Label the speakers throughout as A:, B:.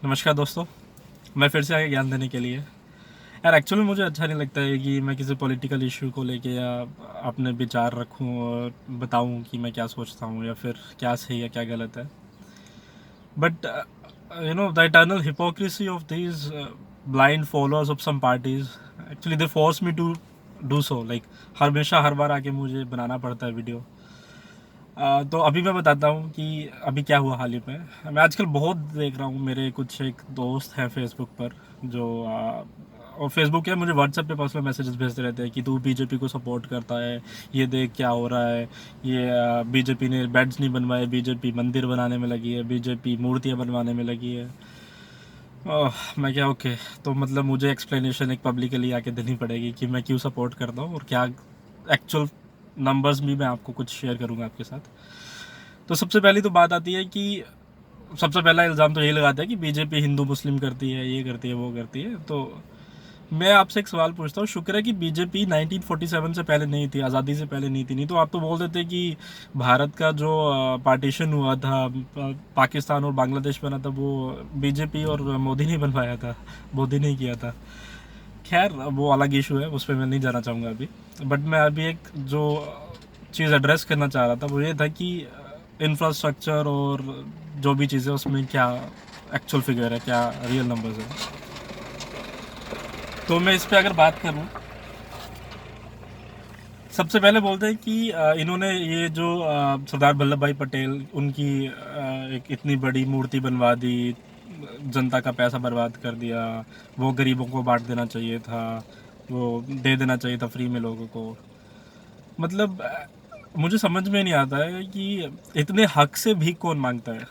A: नमस्कार दोस्तों, मैं फिर से आ गया ज्ञान देने के लिए। यार एक्चुअली मुझे अच्छा नहीं लगता है कि मैं किसी पॉलिटिकल इशू को लेके या अपने विचार रखूं और बताऊं कि मैं क्या सोचता हूं या फिर क्या सही है क्या गलत है। But the eternal hypocrisy of these blind followers of some parties, actually they force me to do so, like हमेशा हर बार आके मुझे बनाना पड़ता है वीडियो। तो अभी मैं बताता हूँ कि अभी क्या हुआ हाल ही में। मैं आजकल बहुत देख रहा हूँ, मेरे कुछ एक दोस्त हैं फेसबुक पर जो और फेसबुक क्या, मुझे व्हाट्सएप पे पर्सनल मैसेजेस भेजते रहते हैं कि तू बीजेपी को सपोर्ट करता है, ये देख क्या हो रहा है, ये बीजेपी ने बेड्स नहीं बनवाए, बीजेपी मंदिर बनाने में लगी है, बीजेपी मूर्तियाँ बनवाने में लगी है। मैं क्या ओके, तो मतलब मुझे एक्सप्लेनेशन एक पब्लिकली आके देनी पड़ेगी कि मैं क्यों सपोर्ट करता हूँ और क्या एक्चुअल नंबर्स भी मैं आपको कुछ शेयर करूँगा आपके साथ। तो सबसे पहली तो बात आती है कि सबसे पहला इल्ज़ाम तो यही लगाता है कि बीजेपी हिंदू मुस्लिम करती है, ये करती है, वो करती है। तो मैं आपसे एक सवाल पूछता हूँ, शुक्र है कि बीजेपी 1947 से पहले नहीं थी, आज़ादी से पहले नहीं थी, नहीं तो आप तो बोल देते कि भारत का जो पार्टीशन हुआ था, पाकिस्तान और बांग्लादेश बना था, वो बीजेपी और मोदी ने बनवाया था, मोदी ने किया था। खैर वो अलग इशू है, उस पर मैं नहीं जाना चाहूँगा अभी। बट मैं अभी एक जो चीज़ एड्रेस करना चाह रहा था वो ये था कि इंफ्रास्ट्रक्चर और जो भी चीज़ें उसमें क्या एक्चुअल फिगर है, क्या रियल नंबर्स है। तो मैं इस पे अगर बात करूं, सबसे पहले बोलते हैं कि इन्होंने ये जो सरदार वल्लभ भाई पटेल उनकी एक इतनी बड़ी मूर्ति बनवा दी, जनता का पैसा बर्बाद कर दिया, वो गरीबों को बांट देना चाहिए था, वो दे देना चाहिए था फ्री में लोगों को। मतलब मुझे समझ में नहीं आता है कि इतने हक से भीख कौन मांगता है।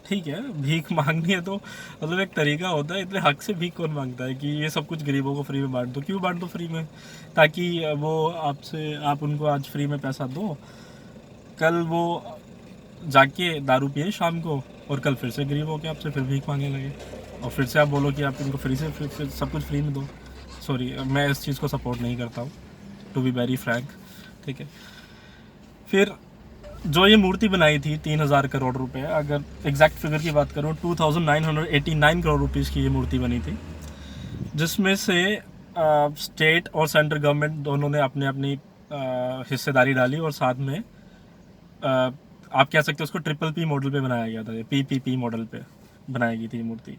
A: ठीक है, भीख मांगनी है तो मतलब एक तरीका होता है, इतने हक से भीख कौन मांगता है कि ये सब कुछ गरीबों को फ्री में बांट दो। क्यों बांट दो फ्री में? ताकि वो आपसे, आप उनको आज फ्री में पैसा दो, कल वो जाके दारू पिए शाम को और कल फिर से गरीब होके आपसे फिर भीख मांगने लगे और फिर से आप बोलो कि आप इनको फ्री से फिर सब कुछ फ्री में दो। सॉरी, मैं इस चीज़ को सपोर्ट नहीं करता हूँ, टू बी वेरी फ्रैंक। ठीक है, फिर जो ये मूर्ति बनाई थी 3,000 करोड़ रुपए, अगर एग्जैक्ट फिगर की बात करूँ 2,989 करोड़ रुपीज़ की ये मूर्ति बनी थी, जिसमें से स्टेट और सेंट्रल गवर्नमेंट दोनों ने अपने अपनी हिस्सेदारी डाली और साथ में आप कह सकते हो उसको ट्रिपल पी मॉडल पे बनाया गया था, ये PPP मॉडल पे बनाई गई थी ये मूर्ति।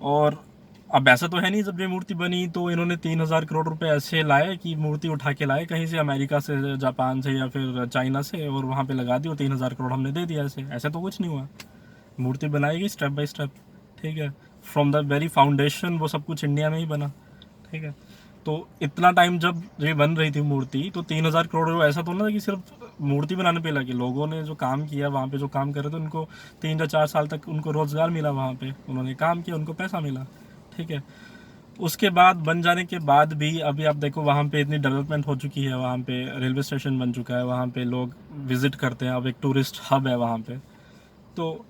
A: और अब ऐसा तो है नहीं, जब ये मूर्ति बनी तो इन्होंने 3,000 करोड़ रुपए ऐसे लाए कि मूर्ति उठा के लाए कहीं से, अमेरिका से, जापान से या फिर चाइना से, और वहाँ पे लगा दी और 3,000 करोड़ हमने दे दिया। ऐसे ऐसा तो कुछ नहीं हुआ। मूर्ति बनाई गई स्टेप बाय स्टेप। ठीक है, फ्रॉम द वेरी फाउंडेशन वो सब कुछ इंडिया में ही बना। ठीक है, तो इतना टाइम जब ये बन रही थी मूर्ति, तो 3,000 करोड़, ऐसा तो ना कि सिर्फ मूर्ति बनाने पे लगे, लोगों ने जो काम किया वहाँ पे, जो काम कर रहे थे उनको 3 या 4 साल तक उनको रोज़गार मिला, वहाँ पे उन्होंने काम किया, उनको पैसा मिला। ठीक है, उसके बाद बन जाने के बाद भी अभी आप देखो वहाँ पे इतनी डेवलपमेंट हो चुकी है, वहाँ पे रेलवे स्टेशन बन चुका है, वहाँ पे लोग विजिट करते हैं, अब एक टूरिस्ट हब है वहाँ पे। तो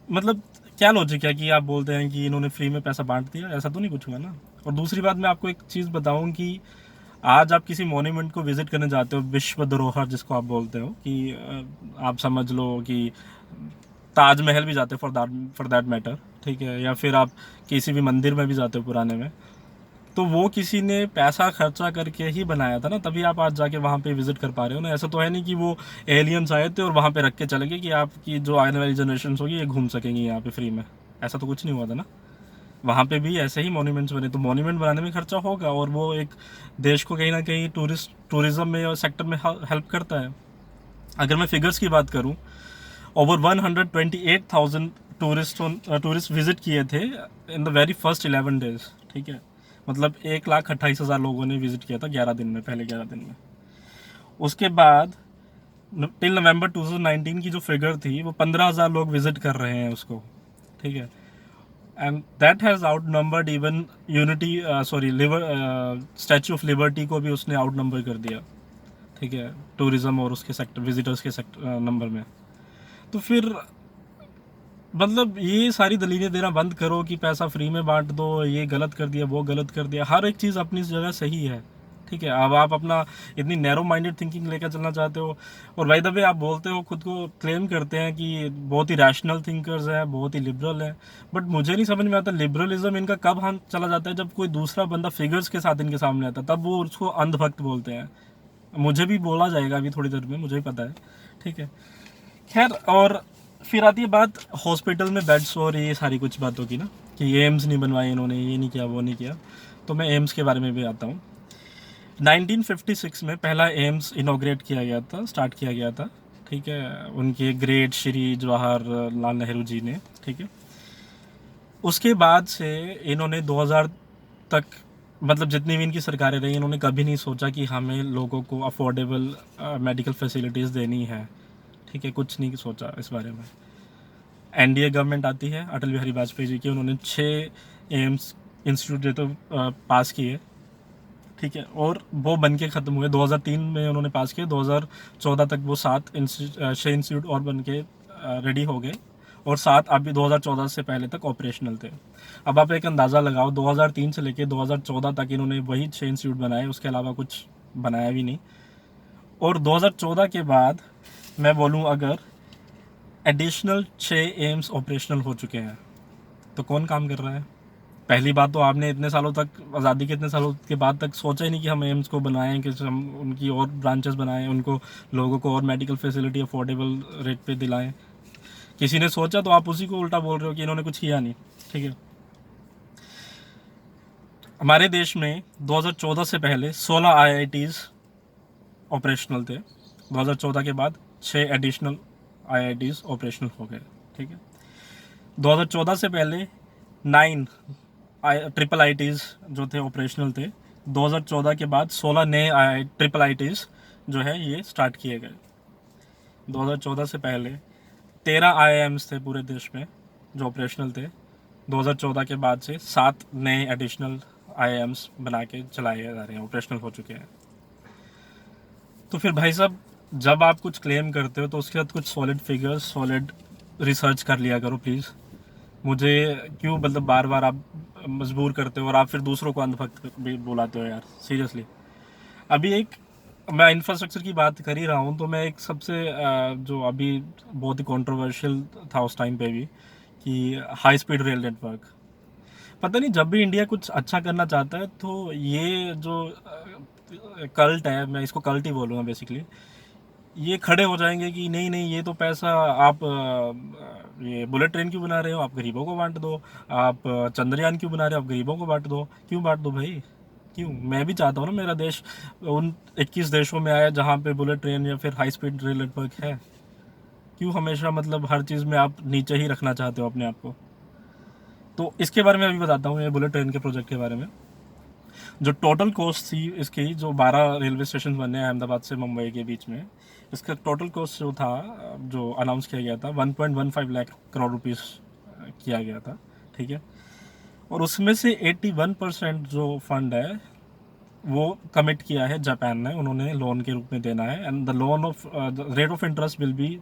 A: मतलब क्या लॉजिक है कि आप बोलते हैं कि इन्होंने फ्री में पैसा बांट दिया? ऐसा तो नहीं कुछ हुआ ना। और दूसरी बात, मैं आपको एक चीज़ बताऊं कि आज आप किसी मॉन्यूमेंट को विजिट करने जाते हो, विश्व धरोहर जिसको आप बोलते हो, कि आप समझ लो कि ताजमहल भी जाते हो फॉर दैट मैटर। ठीक है, या फिर आप किसी भी मंदिर में भी जाते हो पुराने में, तो वो किसी ने पैसा खर्चा करके ही बनाया था ना, तभी आप आज जाके वहाँ पे विजिट कर पा रहे हो ना। ऐसा तो है नहीं कि वो एलियंस आए थे और वहाँ पे रख के चले गए कि आपकी जो आने वाली जनरेशन होगी ये घूम सकेंगी यहाँ पे फ्री में। ऐसा तो कुछ नहीं हुआ था ना। वहाँ पे भी ऐसे ही मॉन्यूमेंट्स बने, तो मॉन्यूमेंट बनाने में खर्चा होगा और वो एक देश को कहीं ना कहीं टूरिज्म में और सेक्टर में हेल्प करता है। अगर मैं फिगर्स की बात करूँ, ओवर 128,000 टूरिस्ट विजिट किए थे in the very first 11 days. ठीक है, मतलब 1,28,000 लोगों ने विजिट किया था 11 दिन में, पहले 11 दिन में। उसके बाद टिल नवंबर 2019 की जो फिगर थी वो 15,000 लोग विजिट कर रहे हैं उसको। ठीक है, and that has out numbered even unity, sorry Libre, statue of liberty को भी उसने आउट नंबर कर दिया। ठीक है, टूरिज्म और उसके सेक्टर, विजिटर्स के सेक्टर नंबर में। तो फिर मतलब ये सारी दलीलें देना बंद करो कि पैसा फ्री में बांट दो, ये गलत कर दिया, वो गलत कर दिया। हर एक चीज़ अपनी जगह सही है। ठीक है, अब आप अपना इतनी नैरो माइंडेड थिंकिंग लेकर चलना चाहते हो, और बाय द वे आप बोलते हो, खुद को क्लेम करते हैं कि बहुत ही रैशनल थिंकर्स हैं, बहुत ही लिबरल हैं, बट मुझे नहीं समझ में आता लिबरलिज्म इनका कब हम चला जाता है, जब कोई दूसरा बंदा फिगर्स के साथ इनके सामने आता है, तब वो उसको अंधभक्त बोलते हैं। मुझे भी बोला जाएगा अभी थोड़ी देर में, मुझे भी पता है, ठीक है। खैर, और फिर आती है बात हॉस्पिटल में बेड्स और ये सारी कुछ बातों की ना, कि एम्स नहीं बनवाए इन्होंने, ये नहीं किया, वो नहीं किया। तो मैं एम्स के बारे में भी आता हूँ। 1956 में पहला एम्स इनॉग्रेट किया गया था, स्टार्ट किया गया था, ठीक है, उनके ग्रेट श्री जवाहरलाल नेहरू जी ने, ठीक है। उसके बाद से इन्होंने 2000 तक, मतलब जितनी भी इनकी सरकारें रही, इन्होंने कभी नहीं सोचा कि हमें लोगों को अफोर्डेबल मेडिकल फैसिलिटीज़ देनी है, ठीक है, कुछ नहीं सोचा इस बारे में। एनडीए गवर्नमेंट आती है अटल बिहारी वाजपेयी जी की, उन्होंने 6 एम्स इंस्टीट्यूट तो पास किए, ठीक है, और वो बन के ख़त्म हुए। 2003 में उन्होंने पास किए, 2014 तक वो 6 इंस्टीट्यूट और बन के रेडी हो गए, और 7 अभी 2014 से पहले तक ऑपरेशनल थे। अब आप एक अंदाज़ा लगाओ, 2003 से लेके 2014 तक इन्होंने वही 6 इंस्टीट्यूट बनाए, उसके अलावा कुछ बनाया भी नहीं। और 2014 के बाद मैं बोलूँ अगर एडिशनल 6 एम्स ऑपरेशनल हो चुके हैं, तो कौन काम कर रहा है? पहली बात तो आपने इतने सालों तक, आज़ादी के इतने सालों के बाद तक सोचा ही नहीं कि हम एम्स को बनाएं, कि हम उनकी और ब्रांचेस बनाएं, उनको लोगों को और मेडिकल फैसिलिटी अफोर्डेबल रेट पे दिलाएं। किसी ने सोचा तो आप उसी को उल्टा बोल रहे हो कि इन्होंने कुछ किया नहीं, ठीक है। हमारे देश में 2014 से पहले 16 आईआईटीज़ ऑपरेशनल थे। 2014 के बाद 6 एडिशनल आईआईटीज़ ऑपरेशनल हो गए, ठीक है। 2014 से पहले 9 ट्रिपल आईटीज़ जो थे ऑपरेशनल थे। 2014 के बाद 16 नए ट्रिपल आईटीज़ जो है ये स्टार्ट किए गए। 2014 से पहले 13 आईआईएम्स थे पूरे देश में जो ऑपरेशनल थे। 2014 के बाद से 7 नए एडिशनल आईआईएम्स बना के चलाए जा रहे हैं, ऑपरेशनल हो चुके हैं। तो फिर भाई साहब, जब आप कुछ क्लेम करते हो तो उसके साथ कुछ सॉलिड फिगर्स, सॉलिड रिसर्च कर लिया करो प्लीज़। मुझे क्यों मतलब बार बार आप मजबूर करते हो, और आप फिर दूसरों को अंधभक्त भी बुलाते हो यार, सीरियसली। अभी एक, मैं इंफ्रास्ट्रक्चर की बात कर ही रहा हूँ, तो मैं एक सबसे जो अभी बहुत ही कंट्रोवर्शियल था उस टाइम पे भी, कि हाई स्पीड रेल नेटवर्क। पता नहीं, जब भी इंडिया कुछ अच्छा करना चाहता है तो ये जो कल्ट है, मैं इसको कल्ट ही बोलूँगा बेसिकली, ये खड़े हो जाएंगे कि नहीं नहीं, ये तो पैसा आप ये बुलेट ट्रेन क्यों बना रहे हो, आप गरीबों को बांट दो। आप चंद्रयान क्यों बना रहे हो, आप गरीबों को बांट दो। क्यों बांट दो भाई, क्यों? मैं भी चाहता हूँ ना मेरा देश उन 21 देशों में आया जहाँ पे बुलेट ट्रेन या फिर हाई स्पीड रेल नेटवर्क है। क्यों हमेशा मतलब हर चीज़ में आप नीचे ही रखना चाहते हो अपने आप को? तो इसके बारे में अभी बताता हूँ, ये बुलेट ट्रेन के प्रोजेक्ट के बारे में। जो टोटल कॉस्ट थी इसकी, जो 12 रेलवे स्टेशन बने हैं अहमदाबाद से मुंबई के बीच में, इसका टोटल कॉस्ट जो था, जो अनाउंस किया गया था, 1.15 लाख करोड़ रुपीस किया गया था, ठीक है। और उसमें से 81% जो फंड है वो कमिट किया है जापान ने, उन्होंने लोन के रूप में देना है, and the loan of rate of interest will be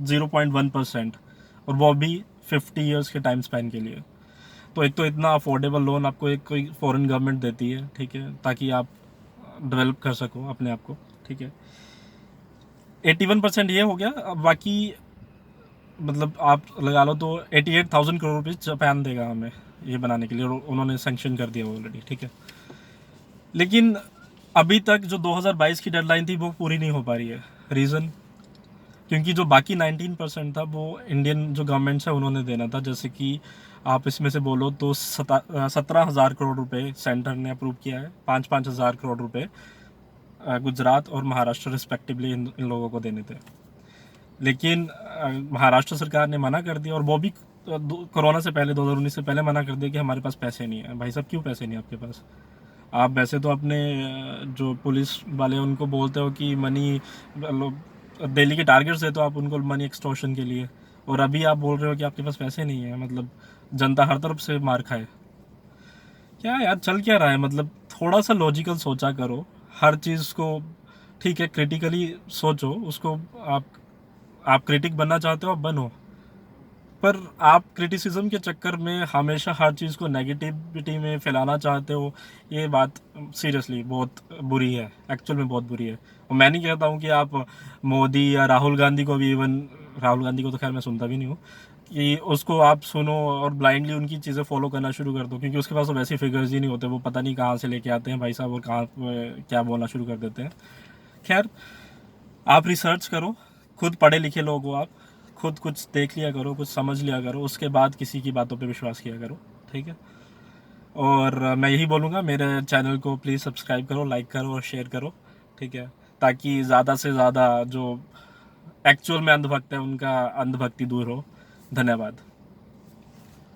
A: 0.1%, और वो भी 50 ईयर्स के टाइम स्पैन के लिए। तो एक तो इतना अफोर्डेबल लोन आपको एक कोई फॉरेन गवर्नमेंट देती है, ठीक है, ताकि आप डेवलप कर सको अपने आप को, ठीक है। 81% ये हो गया। अब बाकी मतलब आप लगा लो तो 88,000 करोड़ रुपीज़ जापान देगा हमें ये बनाने के लिए, और उन्होंने सेंक्शन कर दिया ऑलरेडी, ठीक है। लेकिन अभी तक जो 2022 की डेडलाइन थी वो पूरी नहीं हो पा रही है। रीज़न, क्योंकि जो बाकी 19% था वो इंडियन जो गवर्नमेंट्स है उन्होंने देना था। जैसे कि आप इसमें से बोलो तो 17,000 करोड़ रुपए सेंटर ने अप्रूव किया है, 5,000 करोड़ रुपए गुजरात और महाराष्ट्र रिस्पेक्टिवली इन लोगों को देने थे। लेकिन महाराष्ट्र सरकार ने मना कर दिया, और वो भी कोरोना से पहले, 2019 से पहले मना कर दिया कि हमारे पास पैसे नहीं है। भाई साहब, क्यों पैसे नहीं है आपके पास? आप वैसे तो अपने जो पुलिस वाले उनको बोलते हो कि मनी डेली के टारगेट्स देते हो आप उनको मनी एक्सटॉर्शन के लिए, और अभी आप बोल रहे हो कि आपके पास पैसे नहीं है। मतलब जनता हर तरफ से मार खाए क्या यार, चल क्या रहा है? मतलब थोड़ा सा लॉजिकल सोचा करो हर चीज़ को, ठीक है, क्रिटिकली सोचो उसको। आप क्रिटिक बनना चाहते हो, आप बनो, पर आप क्रिटिसिज्म के चक्कर में हमेशा हर चीज़ को नेगेटिविटी में फैलाना चाहते हो, ये बात सीरियसली बहुत बुरी है, एक्चुअल में बहुत बुरी है। और मैं नहीं कहता हूँ कि आप मोदी या राहुल गांधी को भी, इवन राहुल गांधी को तो खैर मैं सुनता भी नहीं हूँ, कि उसको आप सुनो और ब्लाइंडली उनकी चीज़ें फॉलो करना शुरू कर दो, क्योंकि उसके पास तो वैसे फिगर्स ही नहीं होते, वो पता नहीं कहाँ से लेके आते हैं भाई साहब, और कहाँ क्या बोलना शुरू कर देते हैं। खैर, आप रिसर्च करो, खुद पढ़े लिखे लोग हो आप, खुद कुछ देख लिया करो, कुछ समझ लिया करो, उसके बाद किसी की बातों पे विश्वास किया करो, ठीक है। और मैं यही बोलूँगा, मेरे चैनल को प्लीज़ सब्सक्राइब करो, लाइक करो और शेयर करो, ठीक है, ताकि ज़्यादा से ज़्यादा जो एक्चुअल में अंधभक्त है उनका अंधभक्ति दूर हो। धन्यवाद।